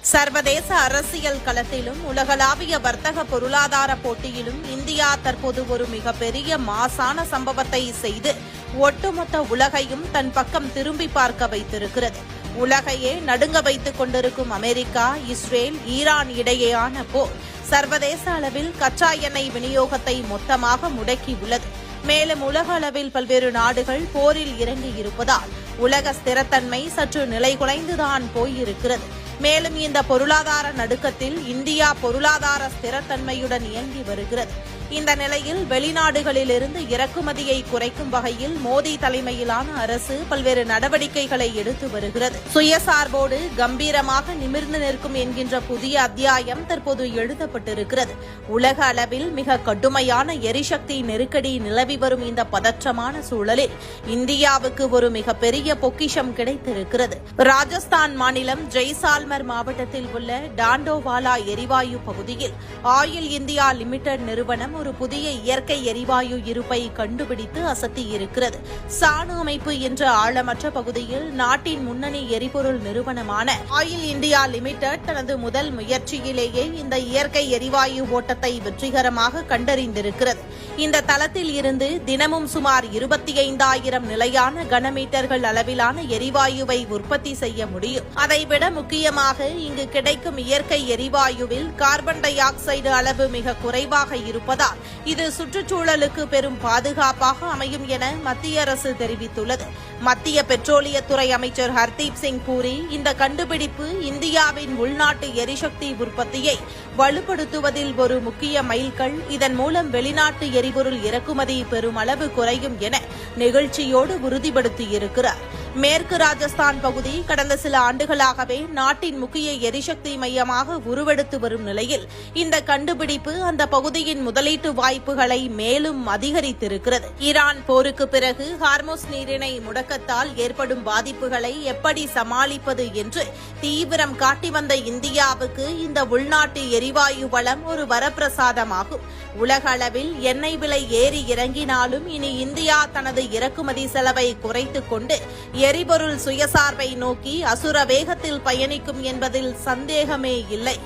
சர்வதேச அரசியல் களத்திலும் உலகளாவிய வர்த்தக பொருளாதார போட்டியிலும் இந்தியா தற்போது ஒரு மிகப்பெரிய மாசான சம்பவத்தை செய்து ஒட்டுமொத்த உலகையும் தன் பக்கம் திரும்பி பார்க்க வைத்திருக்கிறது. உலகையே நடுங்க வைத்துக் கொண்டிருக்கும் அமெரிக்கா, இஸ்ரேல், ஈரான் இடையேயான போர் சர்வதேச அளவில் கச்சா எண்ணெய் விநியோகத்தை மொத்தமாக முடக்கியுள்ளது. மேலும் உலக அளவில் பல்வேறு நாடுகள் போரில் இறங்கியிருப்பதால் உலக ஸ்திரத்தன்மை சற்று நிலைகுலைந்துதான் போயிருக்கிறது. மேலும் இந்த பொருளாதார நடுக்கத்தில் இந்தியா பொருளாதார ஸ்திரத்தன்மையுடன் இயங்கி வருகிறது. இந்த நிலையில் வெளிநாடுகளிலிருந்து இறக்குமதியை குறைக்கும் வகையில் மோடி தலைமையிலான அரசு பல்வேறு நடவடிக்கைகளை எடுத்து வருகிறது. சுயசார்போடு கம்பீரமாக நிமிர்ந்து நிற்கும் என்கின்ற புதிய அத்தியாயம் தற்போது எழுதப்பட்டிருக்கிறது. உலக அளவில் மிக கடுமையான எரிசக்தி நெருக்கடி நிலவி வரும் இந்த பதற்றமான சூழலில் இந்தியாவுக்கு ஒரு மிகப்பெரிய பொக்கிஷம் கிடைத்திருக்கிறது. ராஜஸ்தான் மாநிலம் ஜெய்சால்மர் மாவட்டத்தில் உள்ள டாண்டோவாலா எரிவாயு பகுதியில் ஆயில் இந்தியா லிமிடெட் நிறுவனம் ஒரு புதிய இயற்கை எரிவாயு இருப்பை கண்டுபிடித்து அசத்தியிருக்கிறது. சாணு அமைப்பு என்ற ஆழமற்ற பகுதியில் நாட்டின் முன்னணி எரிபொருள் நிறுவனமான ஆயில் இந்தியா லிமிடெட் தனது முதல் முயற்சியிலேயே இந்த இயற்கை எரிவாயு ஓட்டத்தை வெற்றிகரமாக கண்டறிந்திருக்கிறது. இந்த தளத்தில் இருந்து தினமும் சுமார் 25,000 நிலையான கனமீட்டர்கள் அளவிலான எரிவாயுவை உற்பத்தி செய்ய முடியும். அதைவிட முக்கியமாக இங்கு கிடைக்கும் இயற்கை எரிவாயுவில் கார்பன் டை ஆக்சைடு அளவு மிக குறைவாக இருப்பதால் இது சுற்றுச்சூழலுக்கு பெரும் பாதுகாப்பாக அமையும் என மத்திய அரசு தெரிவித்துள்ளது. மத்திய பெட்ரோலியத்துறை அமைச்சர் ஹர்தீப் சிங் பூரி இந்த கண்டுபிடிப்பு இந்தியாவின் உள்நாட்டு எரிசக்தி உற்பத்தியை வலுப்படுத்துவதில் ஒரு முக்கிய மைல்கல், இதன் மூலம் வெளிநாட்டு எரிபொருள் இறக்குமதி பெருமளவு குறையும் என நிகழ்ச்சியோடு உறுதிப்படுத்தியிருக்கிறார். மேற்கு ராஜஸ்தான் பகுதி கடந்த சில ஆண்டுகளாகவே நாட்டின் முக்கிய எரிசக்தி மையமாக உருவெடுத்து வரும் நிலையில் இந்த கண்டுபிடிப்பு அந்த பகுதியின் முதலீட்டு வாய்ப்புகளை மேலும் அதிகரித்திருக்கிறது. ஈரான் போருக்கு பிறகு ஹார்மோஸ் நீரிணை முடக்கத்தால் ஏற்படும் பாதிப்புகளை எப்படி சமாளிப்பது என்று தீவிரம் காட்டி வந்த இந்தியாவுக்கு இந்த உள்நாட்டு எரிவாயு வளம் ஒரு வரப்பிரசாதமாகும். உலக அளவில் எண்ணெய் விலை ஏறி இறங்கினாலும் இனி இந்தியா தனது இறக்குமதி செலவை குறைத்துக் கொண்டு எரிபொருள் சுயசார்பை நோக்கி அசுர வேகத்தில் பயணிக்கும் என்பதில் சந்தேகமே இல்லை.